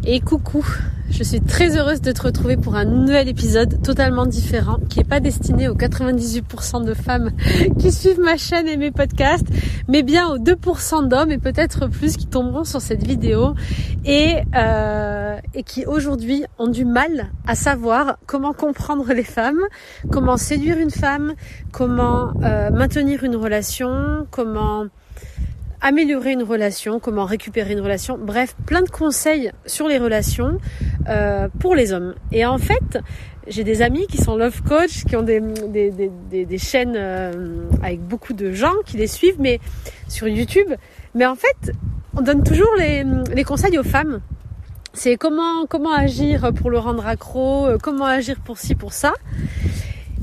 Et coucou, je suis très heureuse de te retrouver pour un nouvel épisode totalement différent qui n'est pas destiné aux 98% de femmes qui suivent ma chaîne et mes podcasts, mais bien aux 2% d'hommes et peut-être plus qui tomberont sur cette vidéo et qui aujourd'hui ont du mal à savoir comment comprendre les femmes, comment séduire une femme, comment maintenir une relation, comment améliorer une relation, comment récupérer une relation, bref, plein de conseils sur les relations pour les hommes. Et en fait, j'ai des amis qui sont love coach, qui ont des chaînes avec beaucoup de gens qui les suivent, mais sur YouTube. Mais en fait, on donne toujours les conseils aux femmes. C'est comment agir pour le rendre accro, comment agir pour ci, pour ça.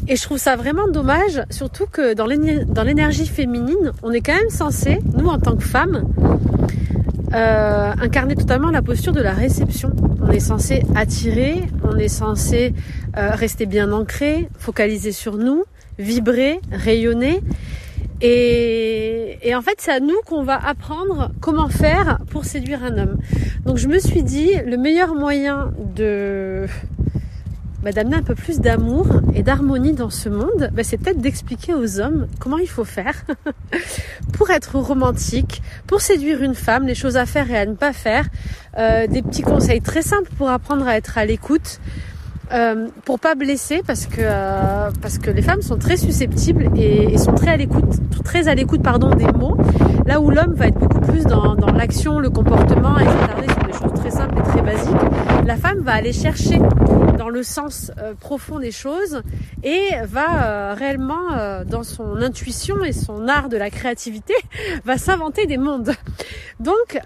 Et je trouve ça vraiment dommage, surtout que dans l'énergie féminine, on est quand même censé, nous en tant que femmes, incarner totalement la posture de la réception. On est censé attirer, on est censé rester bien ancré, focaliser sur nous, vibrer, rayonner. Et en fait, c'est à nous qu'on va apprendre comment faire pour séduire un homme. Donc je me suis dit, le meilleur moyen d'amener un peu plus d'amour et d'harmonie dans ce monde, c'est peut-être d'expliquer aux hommes comment il faut faire pour être romantique, pour séduire une femme, les choses à faire et à ne pas faire, des petits conseils très simples pour apprendre à être à l'écoute, pour pas blesser parce que les femmes sont très susceptibles et sont très à l'écoute des mots, là où l'homme va être beaucoup plus dans l'action, le comportement et s'attarder sur des choses très simples et très basiques. La femme va aller chercher dans le sens profond des choses et va réellement dans son intuition et son art de la créativité va s'inventer des mondes. Donc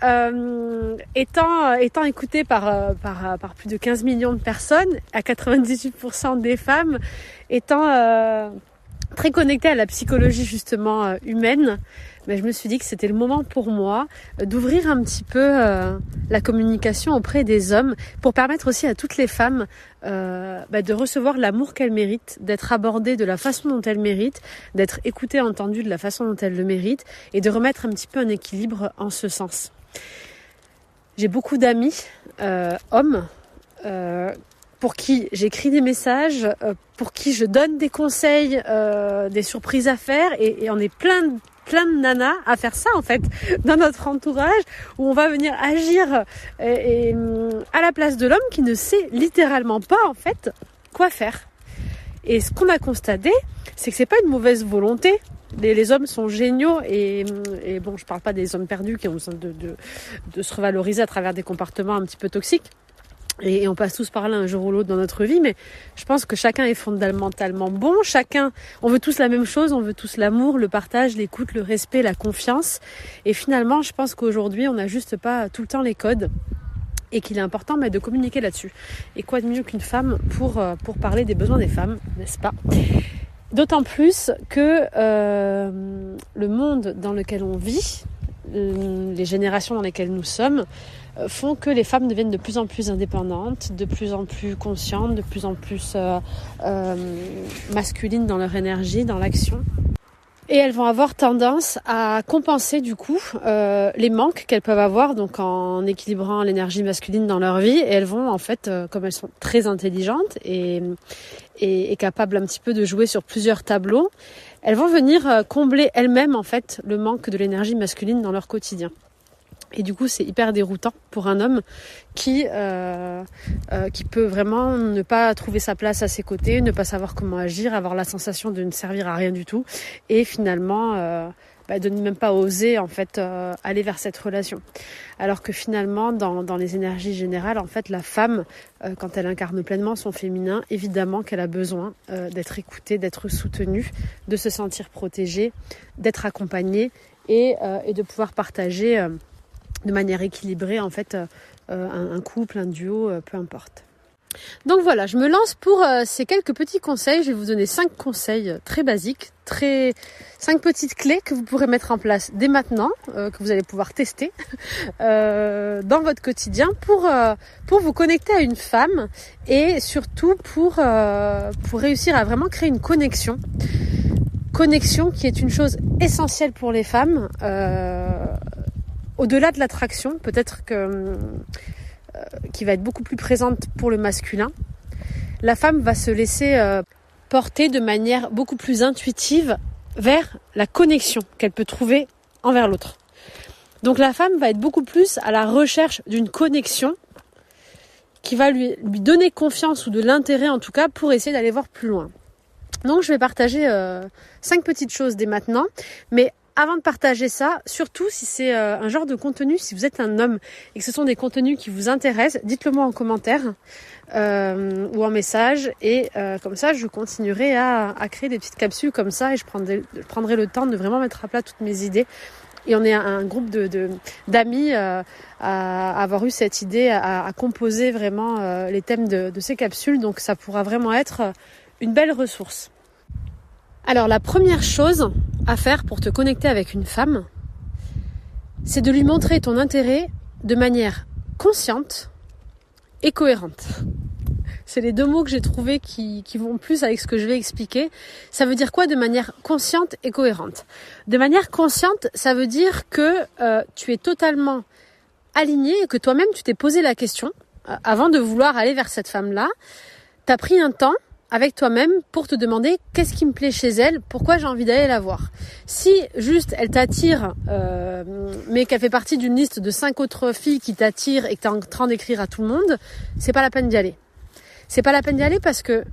étant écoutée par plus de 15 millions de personnes, à 98% des femmes, étant très connectée à la psychologie justement humaine, je me suis dit que c'était le moment pour moi d'ouvrir un petit peu la communication auprès des hommes pour permettre aussi à toutes les femmes de recevoir l'amour qu'elles méritent, d'être abordées de la façon dont elles méritent, d'être écoutées, entendues de la façon dont elles le méritent et de remettre un petit peu un équilibre en ce sens. J'ai beaucoup d'amis hommes pour qui j'écris des messages, pour qui je donne des conseils, des surprises à faire et on est plein de nanas à faire ça en fait dans notre entourage où on va venir agir à la place de l'homme qui ne sait littéralement pas en fait quoi faire. Et ce qu'on a constaté, c'est que c'est pas une mauvaise volonté. Les hommes sont géniaux et bon, je parle pas des hommes perdus qui ont besoin de se revaloriser à travers des comportements un petit peu toxiques. Et on passe tous par là un jour ou l'autre dans notre vie, mais je pense que chacun est fondamentalement bon. On veut tous la même chose, on veut tous l'amour, le partage, l'écoute, le respect, la confiance. Et finalement, je pense qu'aujourd'hui, on n'a juste pas tout le temps les codes et qu'il est important de communiquer là-dessus. Et quoi de mieux qu'une femme pour parler des besoins des femmes, n'est-ce pas ? D'autant plus que le monde dans lequel on vit, les générations dans lesquelles nous sommes, font que les femmes deviennent de plus en plus indépendantes, de plus en plus conscientes, de plus en plus masculines dans leur énergie, dans l'action. Et elles vont avoir tendance à compenser du coup les manques qu'elles peuvent avoir donc en équilibrant l'énergie masculine dans leur vie. Et elles vont en fait, comme elles sont très intelligentes et capables un petit peu de jouer sur plusieurs tableaux, elles vont venir combler elles-mêmes en fait le manque de l'énergie masculine dans leur quotidien. Et du coup, c'est hyper déroutant pour un homme qui peut vraiment ne pas trouver sa place à ses côtés, ne pas savoir comment agir, avoir la sensation de ne servir à rien du tout et finalement de ne même pas oser en fait aller vers cette relation. Alors que finalement, dans les énergies générales, en fait, la femme, quand elle incarne pleinement son féminin, évidemment qu'elle a besoin d'être écoutée, d'être soutenue, de se sentir protégée, d'être accompagnée et de pouvoir partager de manière équilibrée en fait un couple, un duo, peu importe. Donc voilà, je me lance pour ces quelques petits conseils. Je vais vous donner 5 conseils très basiques, 5 petites clés que vous pourrez mettre en place dès maintenant, que vous allez pouvoir tester dans votre quotidien pour vous connecter à une femme et surtout pour réussir à vraiment créer une connexion qui est une chose essentielle pour les femmes. Au-delà de l'attraction, peut-être qui va être beaucoup plus présente pour le masculin. La femme va se laisser porter de manière beaucoup plus intuitive vers la connexion qu'elle peut trouver envers l'autre. Donc la femme va être beaucoup plus à la recherche d'une connexion qui va lui donner confiance ou de l'intérêt en tout cas pour essayer d'aller voir plus loin. Donc je vais partager 5 petites choses dès maintenant, mais avant de partager ça, surtout si c'est un genre de contenu, si vous êtes un homme et que ce sont des contenus qui vous intéressent, dites-le moi en commentaire ou en message et comme ça je continuerai à créer des petites capsules comme ça et je prendrai le temps de vraiment mettre à plat toutes mes idées. Et on est un groupe d'amis à avoir eu cette idée, à composer vraiment les thèmes de ces capsules, donc ça pourra vraiment être une belle ressource. Alors la première chose à faire pour te connecter avec une femme, c'est de lui montrer ton intérêt de manière consciente et cohérente. C'est les 2 mots que j'ai trouvés qui vont plus avec ce que je vais expliquer. Ça veut dire quoi de manière consciente et cohérente ? De manière consciente, ça veut dire que tu es totalement aligné et que toi-même tu t'es posé la question avant de vouloir aller vers cette femme-là. Tu as pris un temps avec toi-même pour te demander qu'est-ce qui me plaît chez elle, pourquoi j'ai envie d'aller la voir. Si juste elle t'attire, mais qu'elle fait partie d'une liste de 5 autres filles qui t'attirent et que tu es en train d'écrire à tout le monde, c'est pas la peine d'y aller. C'est pas la peine d'y aller parce que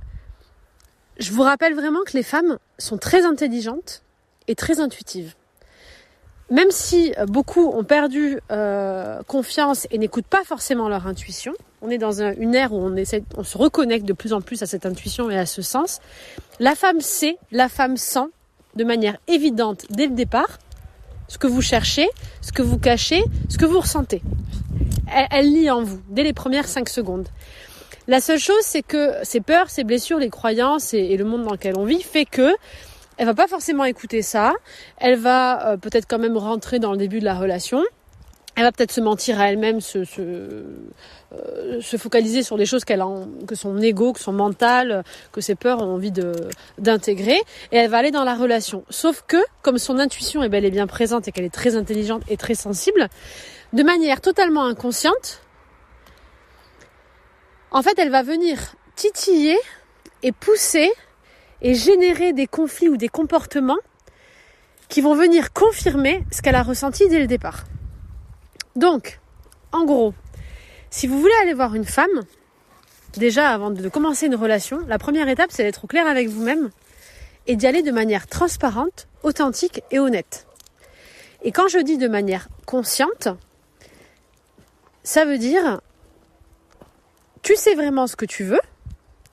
je vous rappelle vraiment que les femmes sont très intelligentes et très intuitives. Même si beaucoup ont perdu confiance et n'écoutent pas forcément leur intuition, on est dans une ère où on se reconnecte de plus en plus à cette intuition et à ce sens. La femme sait, la femme sent de manière évidente dès le départ ce que vous cherchez, ce que vous cachez, ce que vous ressentez. Elle lit en vous dès les premières 5 secondes. La seule chose, c'est que ces peurs, ces blessures, les croyances et le monde dans lequel on vit fait que elle va pas forcément écouter ça. Elle va peut-être quand même rentrer dans le début de la relation. Elle va peut-être se mentir à elle-même, se focaliser sur des choses que son ego, que son mental, que ses peurs ont envie d'intégrer. Et elle va aller dans la relation. Sauf que, comme son intuition est bel et bien présente et qu'elle est très intelligente et très sensible, de manière totalement inconsciente, en fait, elle va venir titiller et pousser et générer des conflits ou des comportements qui vont venir confirmer ce qu'elle a ressenti dès le départ. Donc, en gros, si vous voulez aller voir une femme, déjà avant de commencer une relation, la première étape, c'est d'être au clair avec vous-même et d'y aller de manière transparente, authentique et honnête. Et quand je dis de manière consciente, ça veut dire tu sais vraiment ce que tu veux,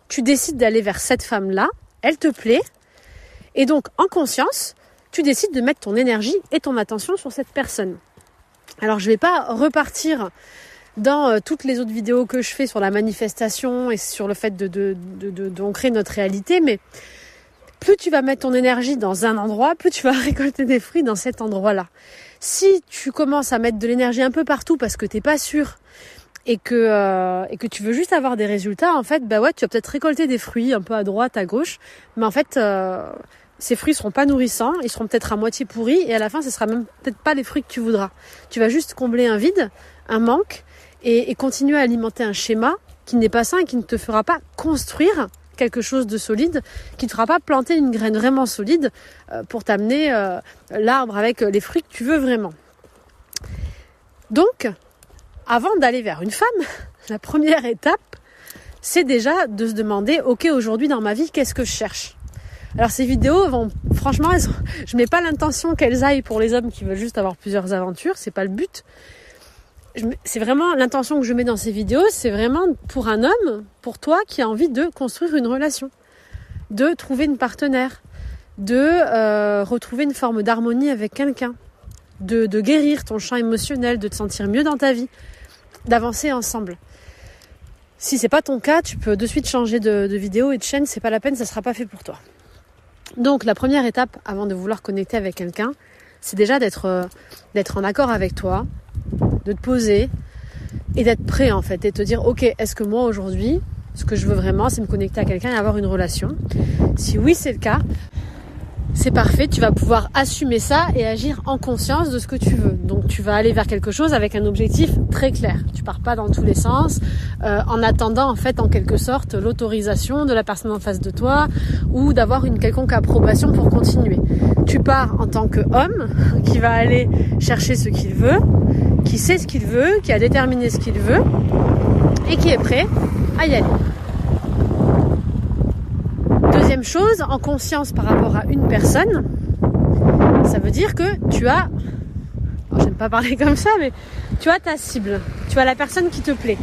tu décides d'aller vers cette femme-là, elle te plaît, et donc en conscience, tu décides de mettre ton énergie et ton attention sur cette personne. Alors je ne vais pas repartir dans toutes les autres vidéos que je fais sur la manifestation et sur le fait d'ancrer notre réalité, mais plus tu vas mettre ton énergie dans un endroit, plus tu vas récolter des fruits dans cet endroit-là. Si tu commences à mettre de l'énergie un peu partout parce que tu n'es pas sûr et que tu veux juste avoir des résultats, en fait, tu vas peut-être récolter des fruits un peu à droite, à gauche, mais en fait, ces fruits seront pas nourrissants, ils seront peut-être à moitié pourris, et à la fin, ce sera même peut-être pas les fruits que tu voudras. Tu vas juste combler un vide, un manque, et continuer à alimenter un schéma qui n'est pas sain et qui ne te fera pas construire quelque chose de solide, qui ne te fera pas planter une graine vraiment solide pour t'amener l'arbre avec les fruits que tu veux vraiment. Donc, avant d'aller vers une femme, la première étape, c'est déjà de se demander, ok, aujourd'hui dans ma vie, qu'est-ce que je cherche ? Alors ces vidéos, franchement, je mets pas l'intention qu'elles aillent pour les hommes qui veulent juste avoir plusieurs aventures, c'est pas le but. C'est vraiment l'intention que je mets dans ces vidéos, c'est vraiment pour un homme, pour toi qui a envie de construire une relation, de trouver une partenaire, de retrouver une forme d'harmonie avec quelqu'un, de guérir ton champ émotionnel, de te sentir mieux dans ta vie, d'avancer ensemble. Si c'est pas ton cas, tu peux de suite changer de vidéo et de chaîne, c'est pas la peine, ça sera pas fait pour toi. Donc la première étape avant de vouloir connecter avec quelqu'un, c'est déjà d'être en accord avec toi, de te poser et d'être prêt en fait, et de te dire ok, est-ce que moi aujourd'hui, ce que je veux vraiment, c'est me connecter à quelqu'un et avoir une relation ? Si oui, c'est le cas, c'est parfait, tu vas pouvoir assumer ça et agir en conscience de ce que tu veux. Donc tu vas aller vers quelque chose avec un objectif très clair. Tu pars pas dans tous les sens en attendant en fait en quelque sorte l'autorisation de la personne en face de toi ou d'avoir une quelconque approbation pour continuer. Tu pars en tant qu'homme qui va aller chercher ce qu'il veut, qui sait ce qu'il veut, qui a déterminé ce qu'il veut et qui est prêt à y aller. Deuxième chose, en conscience par rapport à une personne, ça veut dire que tu as, j'aime pas parler comme ça, mais tu as ta cible, tu as la personne qui te plaît.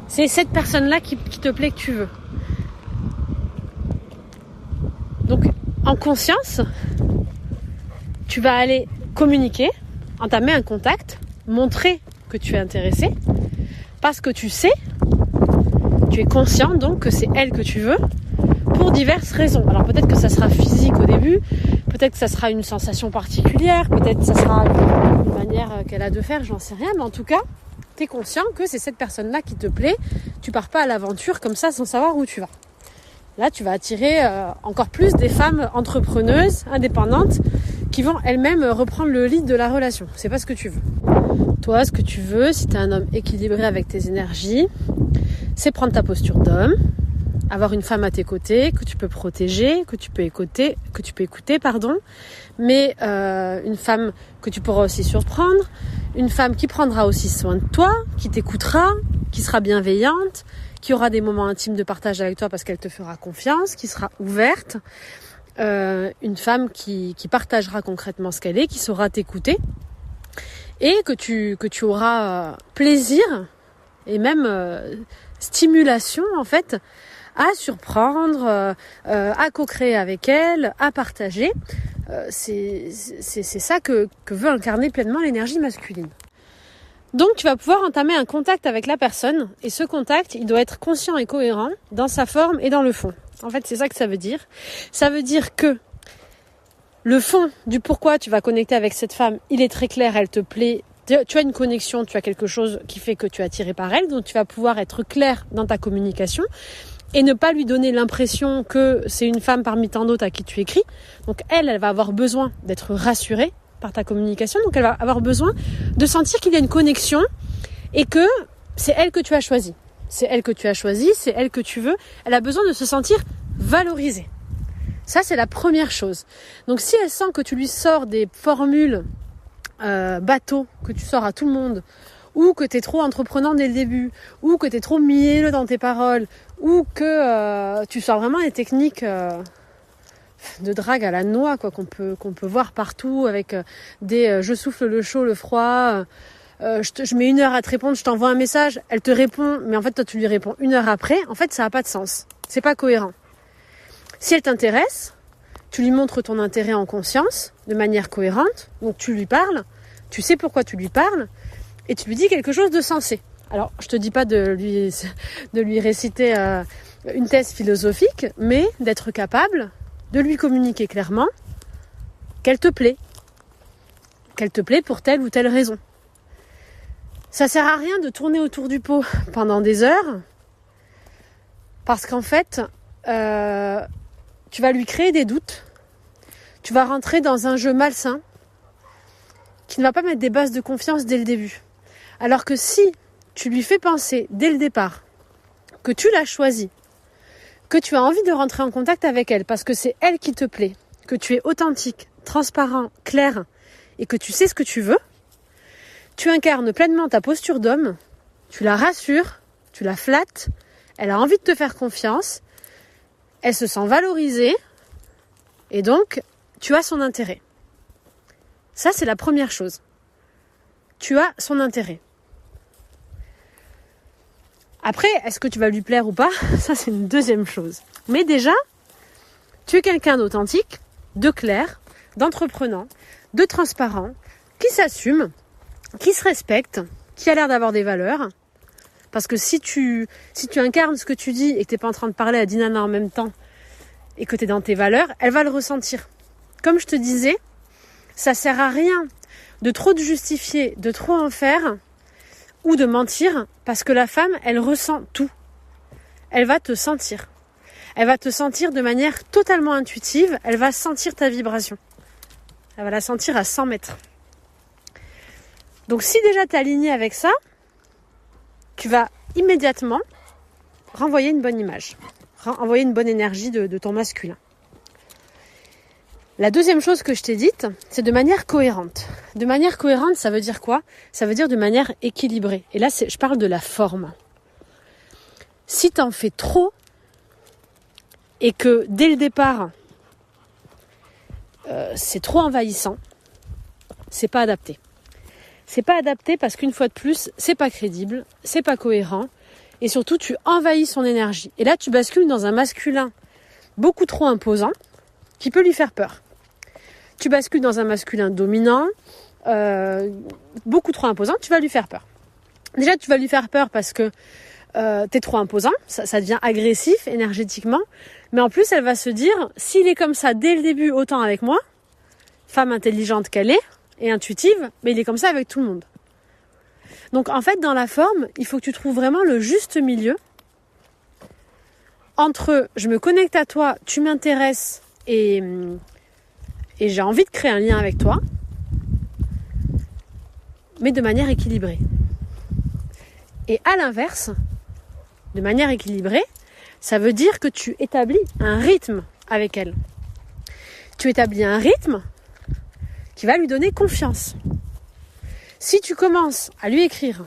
C'est cette personne-là qui te plaît, que tu veux. Donc, en conscience, tu vas aller communiquer, entamer un contact, montrer que tu es intéressé, parce que tu sais, tu es conscient donc que c'est elle que tu veux, pour diverses raisons. Alors peut-être que ça sera physique au début, peut-être que ça sera une sensation particulière, peut-être que ça sera une manière qu'elle a de faire, j'en sais rien, mais en tout cas, tu es conscient que c'est cette personne-là qui te plaît, tu pars pas à l'aventure comme ça sans savoir où tu vas. Là, tu vas attirer encore plus des femmes entrepreneuses, indépendantes, qui vont elles-mêmes reprendre le lead de la relation. C'est pas ce que tu veux. Toi, ce que tu veux, si tu es un homme équilibré avec tes énergies, c'est prendre ta posture d'homme, avoir une femme à tes côtés que tu peux protéger, que tu peux écouter, mais une femme que tu pourras aussi surprendre, une femme qui prendra aussi soin de toi, qui t'écoutera, qui sera bienveillante, qui aura des moments intimes de partage avec toi parce qu'elle te fera confiance, qui sera ouverte, une femme qui partagera concrètement ce qu'elle est, qui saura t'écouter et que tu auras plaisir et même stimulation en fait à surprendre, à co-créer avec elle, à partager. C'est ça que veut incarner pleinement l'énergie masculine. Donc tu vas pouvoir entamer un contact avec la personne et ce contact, il doit être conscient et cohérent dans sa forme et dans le fond. En fait, c'est ça que ça veut dire. Ça veut dire que le fond du pourquoi tu vas connecter avec cette femme, il est très clair, elle te plaît. Tu as une connexion, tu as quelque chose qui fait que tu es attiré par elle, donc tu vas pouvoir être clair dans ta communication et ne pas lui donner l'impression que c'est une femme parmi tant d'autres à qui tu écris. Donc elle va avoir besoin d'être rassurée par ta communication, donc elle va avoir besoin de sentir qu'il y a une connexion et que c'est elle que tu as choisie. C'est elle que tu as choisie, c'est elle que tu veux. Elle a besoin de se sentir valorisée. Ça, c'est la première chose. Donc si elle sent que tu lui sors des formules bateau, que tu sors à tout le monde, ou que tu es trop entreprenant dès le début, ou que tu es trop mielleux dans tes paroles, ou que tu sors vraiment des techniques de drague à la noix quoi, qu'on peut voir partout avec des je souffle le chaud, le froid, je mets 1 heure à te répondre, je t'envoie un message, elle te répond, mais en fait toi tu lui réponds 1 heure après, en fait ça n'a pas de sens, c'est pas cohérent. Si elle t'intéresse, tu lui montres ton intérêt en conscience, de manière cohérente, donc tu lui parles, tu sais pourquoi tu lui parles, et tu lui dis quelque chose de sensé. Alors, je te dis pas de lui réciter une thèse philosophique, mais d'être capable de lui communiquer clairement qu'elle te plaît pour telle ou telle raison. Ça sert à rien de tourner autour du pot pendant des heures, parce qu'en fait, tu vas lui créer des doutes, tu vas rentrer dans un jeu malsain qui ne va pas mettre des bases de confiance dès le début. Alors que si tu lui fais penser dès le départ que tu l'as choisie, que tu as envie de rentrer en contact avec elle parce que c'est elle qui te plaît, que tu es authentique, transparent, clair et que tu sais ce que tu veux, tu incarnes pleinement ta posture d'homme, tu la rassures, tu la flattes, elle a envie de te faire confiance, elle se sent valorisée et donc tu as son intérêt. Ça, c'est la première chose. Tu as son intérêt. Après, est-ce que tu vas lui plaire ou pas ? Ça, c'est une deuxième chose. Mais déjà, tu es quelqu'un d'authentique, de clair, d'entreprenant, de transparent, qui s'assume, qui se respecte, qui a l'air d'avoir des valeurs. Parce que si tu incarnes ce que tu dis et que tu n'es pas en train de parler à Dinana en même temps et que tu es dans tes valeurs, elle va le ressentir. Comme je te disais, ça sert à rien de trop te justifier, de trop en faire ou de mentir parce que la femme, elle ressent tout. Elle va te sentir. Elle va te sentir de manière totalement intuitive, elle va sentir ta vibration. Elle va la sentir à 100 mètres. Donc si déjà tu es aligné avec ça, tu vas immédiatement renvoyer une bonne image, envoyer une bonne énergie de ton masculin. La deuxième chose que je t'ai dite, c'est de manière cohérente. De manière cohérente, ça veut dire quoi? Ça veut dire de manière équilibrée. Et là, je parle de la forme. Si tu en fais trop et que dès le départ, c'est trop envahissant, c'est pas adapté. C'est pas adapté parce qu'une fois de plus, c'est pas crédible, c'est pas cohérent et surtout tu envahis son énergie. Et là, tu bascules dans un masculin beaucoup trop imposant qui peut lui faire peur. Tu bascules dans un masculin dominant, beaucoup trop imposant, tu vas lui faire peur. Déjà, tu vas lui faire peur parce que t'es trop imposant, ça devient agressif énergétiquement. Mais en plus, elle va se dire, s'il est comme ça dès le début, autant avec moi, femme intelligente qu'elle est, et intuitive, mais il est comme ça avec tout le monde. Donc en fait, dans la forme, il faut que tu trouves vraiment le juste milieu entre je me connecte à toi, tu m'intéresses et j'ai envie de créer un lien avec toi, mais de manière équilibrée. Et à l'inverse, de manière équilibrée, ça veut dire que tu établis un rythme avec elle. Tu établis un rythme qui va lui donner confiance. Si tu commences à lui écrire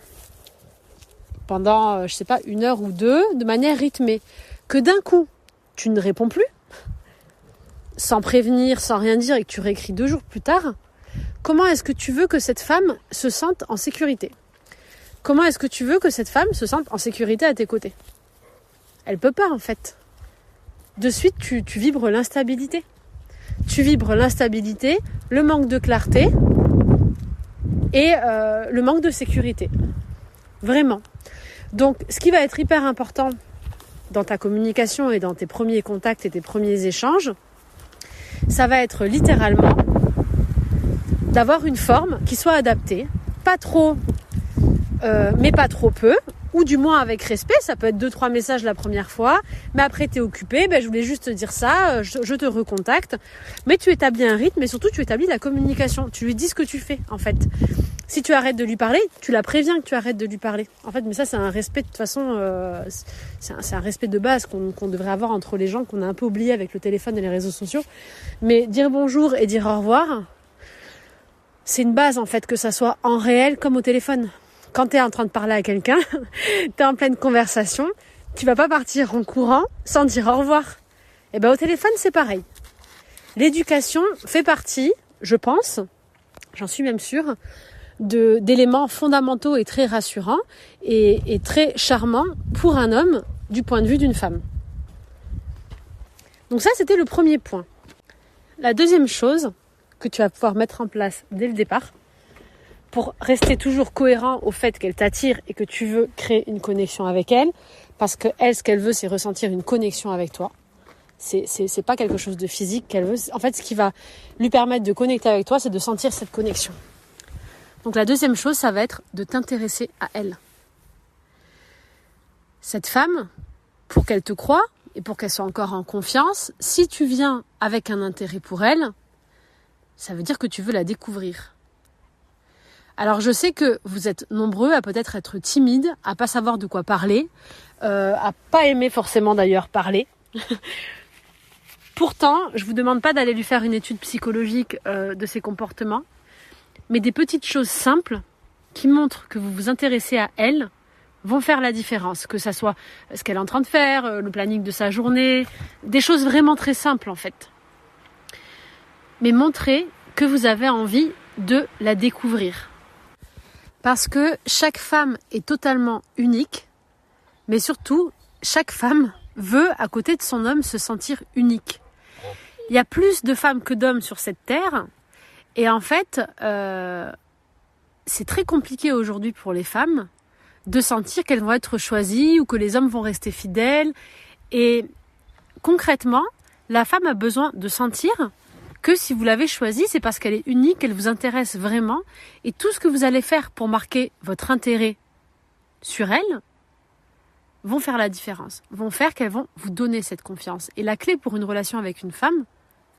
pendant, 1 heure ou 2, de manière rythmée, que d'un coup, tu ne réponds plus, sans prévenir, sans rien dire, et que tu réécris 2 jours plus tard, comment est-ce que tu veux que cette femme se sente en sécurité? Comment est-ce que tu veux que cette femme se sente en sécurité à tes côtés? Elle peut pas, en fait. De suite, tu vibres l'instabilité. Tu vibres l'instabilité, le manque de clarté et le manque de sécurité. Vraiment. Donc, ce qui va être hyper important dans ta communication et dans tes premiers contacts et tes premiers échanges, ça va être littéralement d'avoir une forme qui soit adaptée, pas trop, mais pas trop peu, ou du moins avec respect. Ça peut être 2-3 messages la première fois, mais après t'es occupé, je voulais juste te dire ça, je te recontacte, mais tu établis un rythme et surtout tu établis la communication, tu lui dis ce que tu fais en fait. Si tu arrêtes de lui parler, tu la préviens que tu arrêtes de lui parler. En fait, mais ça c'est un respect de toute façon, c'est un respect de base qu'on devrait avoir entre les gens, qu'on a un peu oublié avec le téléphone et les réseaux sociaux. Mais dire bonjour et dire au revoir, c'est une base en fait, que ça soit en réel comme au téléphone. Quand tu es en train de parler à quelqu'un, tu es en pleine conversation, tu vas pas partir en courant sans dire au revoir. Et au téléphone, c'est pareil. L'éducation fait partie, je pense, j'en suis même sûre, d'éléments fondamentaux et très rassurants et très charmants pour un homme du point de vue d'une femme. Donc ça, c'était le premier point. La deuxième chose que tu vas pouvoir mettre en place dès le départ, pour rester toujours cohérent au fait qu'elle t'attire et que tu veux créer une connexion avec elle, parce que elle, ce qu'elle veut, c'est ressentir une connexion avec toi. C'est pas quelque chose de physique qu'elle veut. En fait, ce qui va lui permettre de connecter avec toi, c'est de sentir cette connexion. Donc la deuxième chose, ça va être de t'intéresser à elle. Cette femme, pour qu'elle te croie et pour qu'elle soit encore en confiance, si tu viens avec un intérêt pour elle, ça veut dire que tu veux la découvrir. Alors je sais que vous êtes nombreux à peut-être être timides, à pas savoir de quoi parler, à pas aimer forcément d'ailleurs parler. Pourtant, je vous demande pas d'aller lui faire une étude psychologique de ses comportements, mais des petites choses simples qui montrent que vous vous intéressez à elle vont faire la différence. Que ça soit ce qu'elle est en train de faire, le planning de sa journée, des choses vraiment très simples en fait. Mais montrez que vous avez envie de la découvrir. Parce que chaque femme est totalement unique, mais surtout, chaque femme veut, à côté de son homme, se sentir unique. Il y a plus de femmes que d'hommes sur cette terre, et en fait, c'est très compliqué aujourd'hui pour les femmes de sentir qu'elles vont être choisies ou que les hommes vont rester fidèles. Et concrètement, la femme a besoin de sentir que si vous l'avez choisie, c'est parce qu'elle est unique, qu'elle vous intéresse vraiment. Et tout ce que vous allez faire pour marquer votre intérêt sur elle, vont faire la différence, vont faire qu'elles vont vous donner cette confiance. Et la clé pour une relation avec une femme,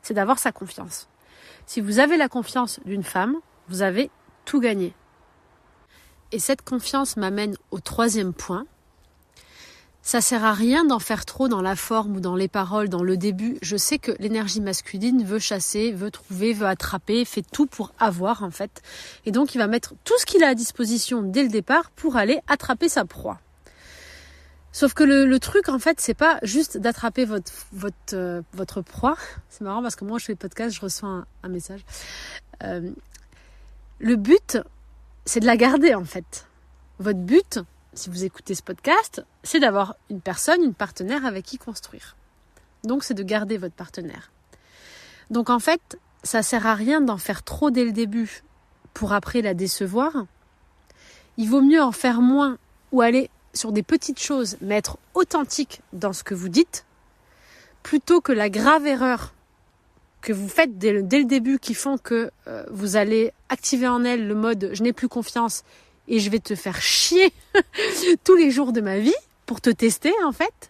c'est d'avoir sa confiance. Si vous avez la confiance d'une femme, vous avez tout gagné. Et cette confiance m'amène au 3e point. Ça sert à rien d'en faire trop dans la forme ou dans les paroles, dans le début. Je sais que l'énergie masculine veut chasser, veut trouver, veut attraper, fait tout pour avoir en fait. Et donc il va mettre tout ce qu'il a à disposition dès le départ pour aller attraper sa proie. Sauf que le truc en fait, c'est pas juste d'attraper votre proie. C'est marrant parce que moi je fais le podcast, je reçois un message. Le but, c'est de la garder en fait. Votre but, si vous écoutez ce podcast, c'est d'avoir une personne, une partenaire avec qui construire. Donc, c'est de garder votre partenaire. Donc, en fait, ça sert à rien d'en faire trop dès le début pour après la décevoir. Il vaut mieux en faire moins ou aller sur des petites choses, mais être authentique dans ce que vous dites, plutôt que la grave erreur que vous faites dès le début qui font que vous allez activer en elle le mode « je n'ai plus confiance » et je vais te faire chier tous les jours de ma vie pour te tester en fait.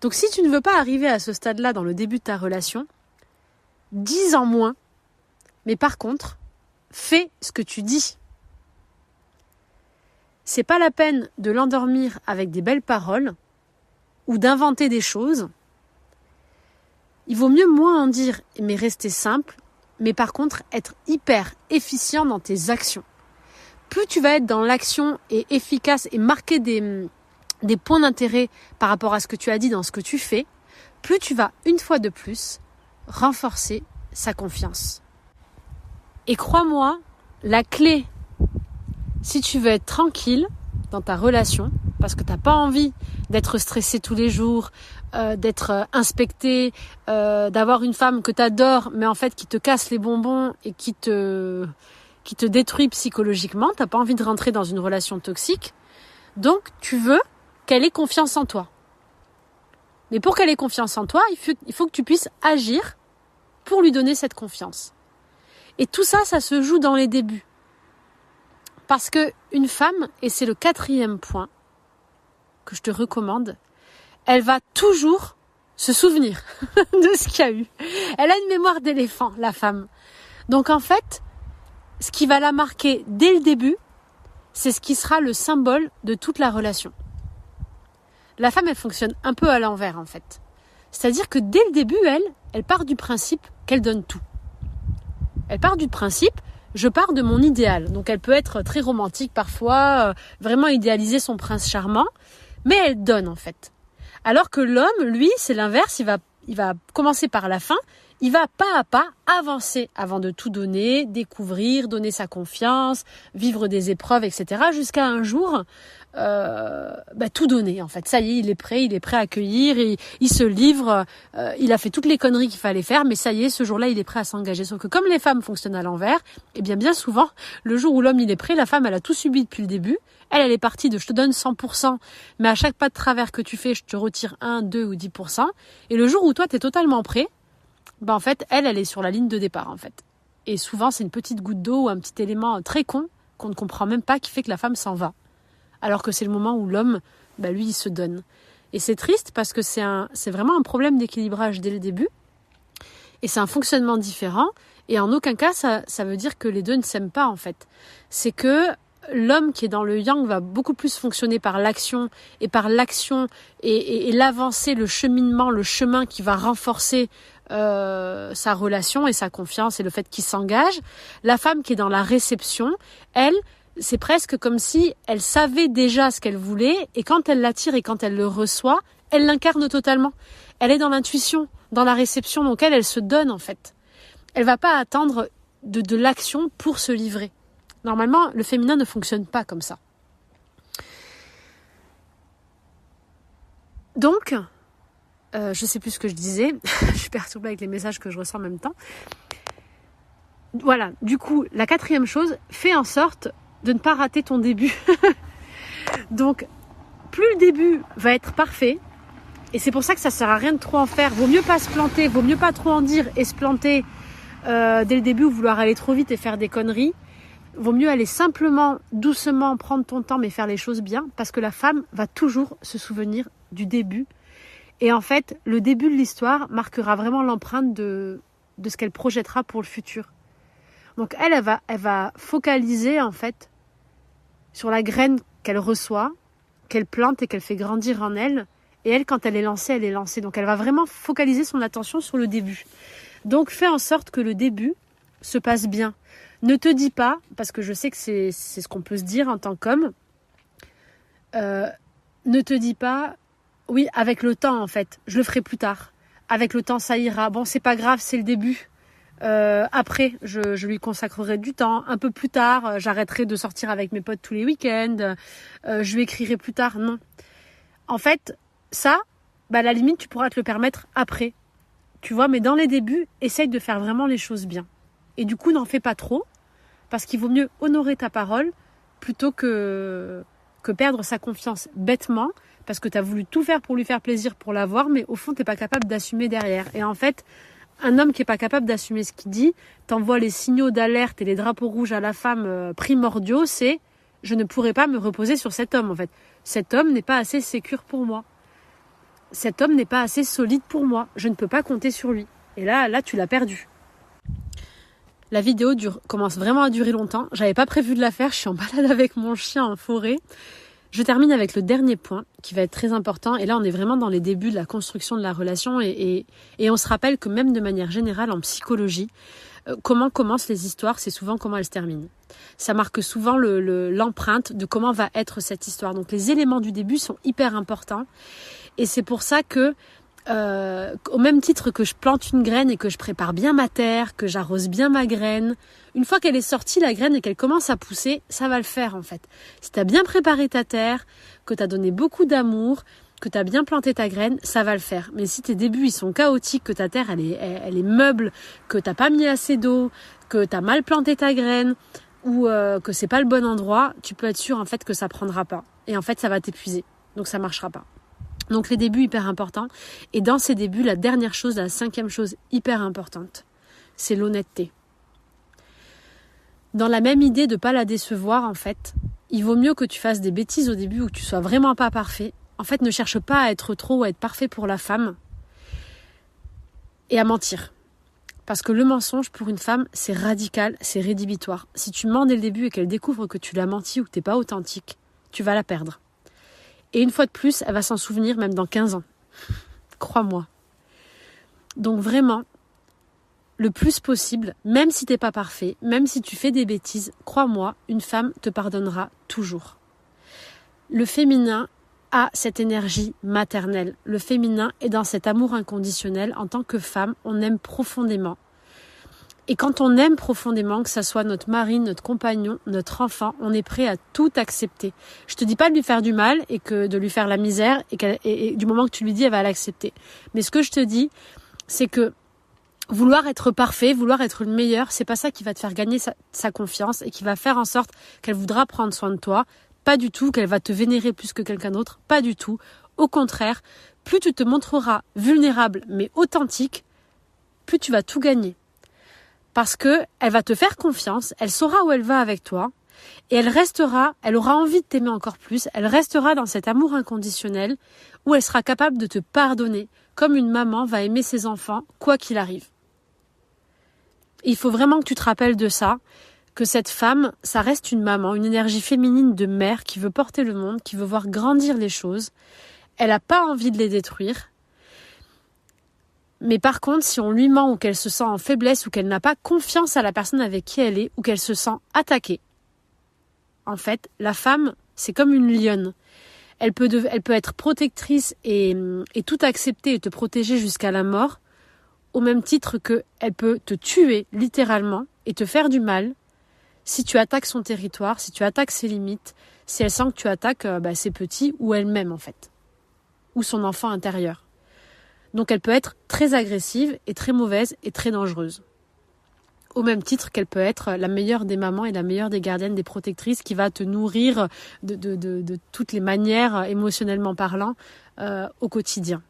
Donc si tu ne veux pas arriver à ce stade-là dans le début de ta relation, dis en moins, mais par contre, fais ce que tu dis. C'est pas la peine de l'endormir avec des belles paroles ou d'inventer des choses. Il vaut mieux moins en dire, mais rester simple, mais par contre être hyper efficient dans tes actions. Plus tu vas être dans l'action et efficace et marquer des points d'intérêt par rapport à ce que tu as dit dans ce que tu fais, plus tu vas une fois de plus renforcer sa confiance. Et crois-moi, la clé, si tu veux être tranquille dans ta relation, parce que tu n'as pas envie d'être stressé tous les jours, d'être inspecté, d'avoir une femme que tu adores, mais en fait qui te casse les bonbons et qui te détruit psychologiquement, t'as pas envie de rentrer dans une relation toxique, donc tu veux qu'elle ait confiance en toi. Mais pour qu'elle ait confiance en toi, il faut que tu puisses agir pour lui donner cette confiance. Et tout ça, ça se joue dans les débuts. Parce que une femme, et c'est le 4e point que je te recommande, elle va toujours se souvenir de ce qu'il y a eu. Elle a une mémoire d'éléphant, la femme. Donc en fait, ce qui va la marquer dès le début, c'est ce qui sera le symbole de toute la relation. La femme, elle fonctionne un peu à l'envers, en fait. C'est-à-dire que dès le début, elle part du principe qu'elle donne tout. Elle part du principe, je pars de mon idéal. Donc elle peut être très romantique parfois, vraiment idéaliser son prince charmant, mais elle donne, en fait. Alors que l'homme, lui, c'est l'inverse, il va commencer par la fin. Il va pas à pas avancer avant de tout donner, découvrir, donner sa confiance, vivre des épreuves, etc. Jusqu'à un jour, tout donner en fait. Ça y est, il est prêt à accueillir, il se livre, il a fait toutes les conneries qu'il fallait faire, mais ça y est, ce jour-là, il est prêt à s'engager. Sauf que comme les femmes fonctionnent à l'envers, eh bien souvent, le jour où l'homme il est prêt, la femme elle a tout subi depuis le début. Elle est partie de je te donne 100%, mais à chaque pas de travers que tu fais, je te retire 1, 2 ou 10%. Et le jour où toi, tu es totalement prêt, en fait, elle est sur la ligne de départ, en fait. Et souvent, c'est une petite goutte d'eau ou un petit élément très con qu'on ne comprend même pas qui fait que la femme s'en va. Alors que c'est le moment où l'homme, lui, il se donne. Et c'est triste parce que c'est vraiment un problème d'équilibrage dès le début. Et c'est un fonctionnement différent. Et en aucun cas, ça veut dire que les deux ne s'aiment pas, en fait. C'est que l'homme qui est dans le yang va beaucoup plus fonctionner par l'action et par l'action et l'avancée, le cheminement, le chemin qui va renforcer sa relation et sa confiance et le fait qu'il s'engage. La femme qui est dans la réception, elle, c'est presque comme si elle savait déjà ce qu'elle voulait et quand elle l'attire et quand elle le reçoit, elle l'incarne totalement. Elle est dans l'intuition, dans la réception, donc elle se donne en fait. Elle va pas attendre de l'action pour se livrer. Normalement, le féminin ne fonctionne pas comme ça. Donc, je sais plus ce que je disais. Je suis perturbée avec les messages que je reçois en même temps. Voilà, du coup, la 4e chose, fais en sorte de ne pas rater ton début. Donc, plus le début va être parfait, et c'est pour ça que ça sert à rien de trop en faire. Vaut mieux pas se planter, vaut mieux pas trop en dire et se planter dès le début ou vouloir aller trop vite et faire des conneries. Vaut mieux aller simplement, doucement, prendre ton temps, mais faire les choses bien, parce que la femme va toujours se souvenir du début. Et en fait, le début de l'histoire marquera vraiment l'empreinte de ce qu'elle projettera pour le futur. Donc elle va focaliser en fait sur la graine qu'elle reçoit, qu'elle plante et qu'elle fait grandir en elle. Et elle, quand elle est lancée, elle est lancée. Donc elle va vraiment focaliser son attention sur le début. Donc fais en sorte que le début se passe bien. Ne te dis pas, parce que je sais que c'est ce qu'on peut se dire en tant qu'homme, ne te dis pas, oui, avec le temps en fait, je le ferai plus tard. Avec le temps, ça ira. Bon, c'est pas grave, c'est le début. Après, je lui consacrerai du temps. Un peu plus tard, j'arrêterai de sortir avec mes potes tous les week-ends. Je lui écrirai plus tard. Non. En fait, ça, à la limite, tu pourras te le permettre après. Tu vois, mais dans les débuts, essaye de faire vraiment les choses bien. Et du coup, n'en fais pas trop, parce qu'il vaut mieux honorer ta parole plutôt que perdre sa confiance bêtement, parce que tu as voulu tout faire pour lui faire plaisir, pour l'avoir, mais au fond, tu n'es pas capable d'assumer derrière. Et en fait, un homme qui n'est pas capable d'assumer ce qu'il dit, t'envoie les signaux d'alerte et les drapeaux rouges à la femme primordiaux, c'est « je ne pourrai pas me reposer sur cet homme ». En fait, cet homme n'est pas assez sécure pour moi. Cet homme n'est pas assez solide pour moi. Je ne peux pas compter sur lui. Et là, tu l'as perdu. La vidéo commence vraiment à durer longtemps. J'avais pas prévu de la faire. Je suis en balade avec mon chien en forêt. Je termine avec le dernier point qui va être très important. Et là, on est vraiment dans les débuts de la construction de la relation. Et on se rappelle que même de manière générale en psychologie, comment commencent les histoires, c'est souvent comment elles se terminent. Ça marque souvent l'empreinte de comment va être cette histoire. Donc les éléments du début sont hyper importants. Et c'est pour ça que, au même titre que je plante une graine et que je prépare bien ma terre, que j'arrose bien ma graine, une fois qu'elle est sortie, la graine, et qu'elle commence à pousser, ça va le faire en fait. Si tu as bien préparé ta terre, que tu as donné beaucoup d'amour, que tu as bien planté ta graine, ça va le faire. Mais si tes débuts ils sont chaotiques, que ta terre elle est meuble, que tu n'as pas mis assez d'eau, que tu as mal planté ta graine, ou que c'est pas le bon endroit, tu peux être sûr en fait que ça prendra pas. Et en fait ça va t'épuiser. Donc ça marchera pas. Donc les débuts hyper importants. Et dans ces débuts, la dernière chose, la 5e chose hyper importante, c'est l'honnêteté. Dans la même idée de ne pas la décevoir, en fait, il vaut mieux que tu fasses des bêtises au début ou que tu sois vraiment pas parfait. En fait, ne cherche pas à être trop ou à être parfait pour la femme et à mentir. Parce que le mensonge pour une femme, c'est radical, c'est rédhibitoire. Si tu mens dès le début et qu'elle découvre que tu l'as menti ou que tu n'es pas authentique, tu vas la perdre. Et une fois de plus, elle va s'en souvenir même dans 15 ans. Crois-moi. Donc vraiment, le plus possible, même si t'es pas parfait, même si tu fais des bêtises, crois-moi, une femme te pardonnera toujours. Le féminin a cette énergie maternelle. Le féminin est dans cet amour inconditionnel. En tant que femme, on aime profondément. Et quand on aime profondément, que ça soit notre mari, notre compagnon, notre enfant, on est prêt à tout accepter. Je te dis pas de lui faire du mal et que de lui faire la misère et du moment que tu lui dis, elle va l'accepter. Mais ce que je te dis, c'est que vouloir être parfait, vouloir être le meilleur, c'est pas ça qui va te faire gagner sa confiance et qui va faire en sorte qu'elle voudra prendre soin de toi. Pas du tout, qu'elle va te vénérer plus que quelqu'un d'autre. Pas du tout. Au contraire, plus tu te montreras vulnérable mais authentique, plus tu vas tout gagner. Parce que elle va te faire confiance, elle saura où elle va avec toi et elle aura envie de t'aimer encore plus, elle restera dans cet amour inconditionnel où elle sera capable de te pardonner comme une maman va aimer ses enfants quoi qu'il arrive. Et il faut vraiment que tu te rappelles de ça, que cette femme, ça reste une maman, une énergie féminine de mère qui veut porter le monde, qui veut voir grandir les choses. Elle n'a pas envie de les détruire. Mais par contre, si on lui ment ou qu'elle se sent en faiblesse ou qu'elle n'a pas confiance à la personne avec qui elle est ou qu'elle se sent attaquée, en fait, la femme, c'est comme une lionne. Elle peut être protectrice et tout accepter et te protéger jusqu'à la mort, au même titre qu'elle peut te tuer littéralement et te faire du mal si tu attaques son territoire, si tu attaques ses limites, si elle sent que tu attaques ses petits ou elle-même en fait, ou son enfant intérieur. Donc elle peut être très agressive et très mauvaise et très dangereuse. Au même titre qu'elle peut être la meilleure des mamans et la meilleure des gardiennes, des protectrices qui va te nourrir de toutes les manières, émotionnellement parlant, au quotidien.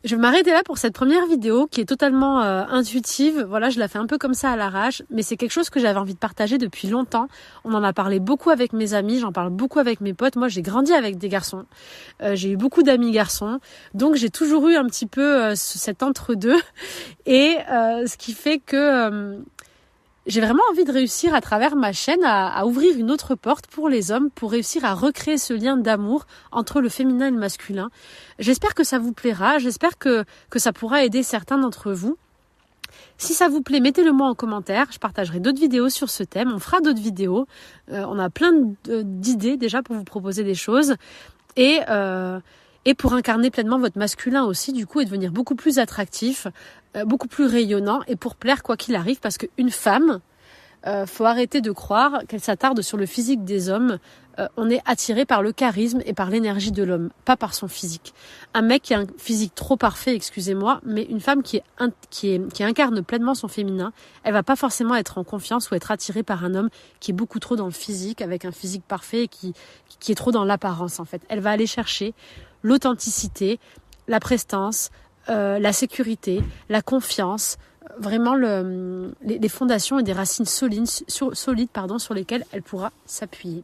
Je vais m'arrêter là pour cette première vidéo qui est totalement intuitive. Voilà, je la fais un peu comme ça à l'arrache, mais c'est quelque chose que j'avais envie de partager depuis longtemps. On en a parlé beaucoup avec mes amis, j'en parle beaucoup avec mes potes. Moi, j'ai grandi avec des garçons. J'ai eu beaucoup d'amis garçons, donc j'ai toujours eu un petit peu cet entre-deux. Et ce qui fait que j'ai vraiment envie de réussir à travers ma chaîne à ouvrir une autre porte pour les hommes, pour réussir à recréer ce lien d'amour entre le féminin et le masculin. J'espère que ça vous plaira, j'espère que ça pourra aider certains d'entre vous. Si ça vous plaît, mettez-le moi en commentaire, je partagerai d'autres vidéos sur ce thème, on fera d'autres vidéos, on a plein d'idées déjà pour vous proposer des choses. Et pour incarner pleinement votre masculin aussi, du coup, et devenir beaucoup plus attractif, beaucoup plus rayonnant, et pour plaire quoi qu'il arrive, parce qu'une femme, faut arrêter de croire qu'elle s'attarde sur le physique des hommes. On est attiré par le charisme et par l'énergie de l'homme, pas par son physique. Un mec qui a un physique trop parfait, excusez-moi, mais une femme qui incarne pleinement son féminin, elle va pas forcément être en confiance ou être attirée par un homme qui est beaucoup trop dans le physique, avec un physique parfait et qui est trop dans l'apparence en fait. Elle va aller chercher l'authenticité, la prestance, la sécurité, la confiance, vraiment les fondations et des racines solides sur lesquelles elle pourra s'appuyer.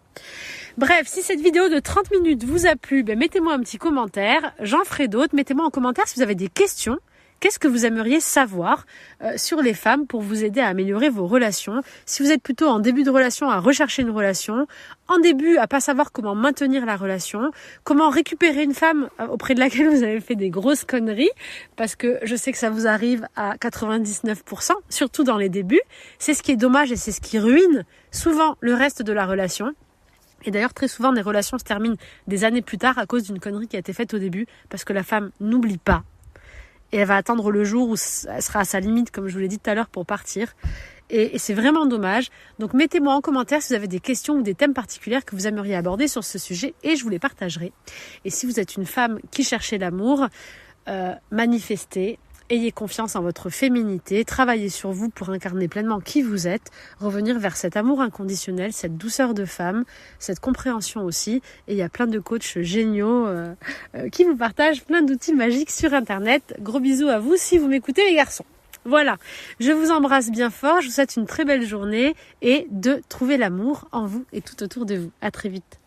Bref, si cette vidéo de 30 minutes vous a plu, mettez-moi un petit commentaire, j'en ferai d'autres. Mettez-moi en commentaire si vous avez des questions. Qu'est-ce que vous aimeriez savoir sur les femmes pour vous aider à améliorer vos relations? Si vous êtes plutôt en début de relation à rechercher une relation, en début à pas savoir comment maintenir la relation, comment récupérer une femme auprès de laquelle vous avez fait des grosses conneries, parce que je sais que ça vous arrive à 99%, surtout dans les débuts. C'est ce qui est dommage et c'est ce qui ruine souvent le reste de la relation. Et d'ailleurs, très souvent, des relations se terminent des années plus tard à cause d'une connerie qui a été faite au début, parce que la femme n'oublie pas. Et elle va attendre le jour où elle sera à sa limite, comme je vous l'ai dit tout à l'heure, pour partir. Et c'est vraiment dommage. Donc mettez-moi en commentaire si vous avez des questions ou des thèmes particuliers que vous aimeriez aborder sur ce sujet et je vous les partagerai. Et si vous êtes une femme qui cherchez l'amour, manifestez. Ayez confiance en votre féminité, travaillez sur vous pour incarner pleinement qui vous êtes, revenir vers cet amour inconditionnel, cette douceur de femme, cette compréhension aussi. Et il y a plein de coachs géniaux qui vous partagent plein d'outils magiques sur Internet. Gros bisous à vous si vous m'écoutez les garçons. Voilà, je vous embrasse bien fort, je vous souhaite une très belle journée et de trouver l'amour en vous et tout autour de vous. À très vite.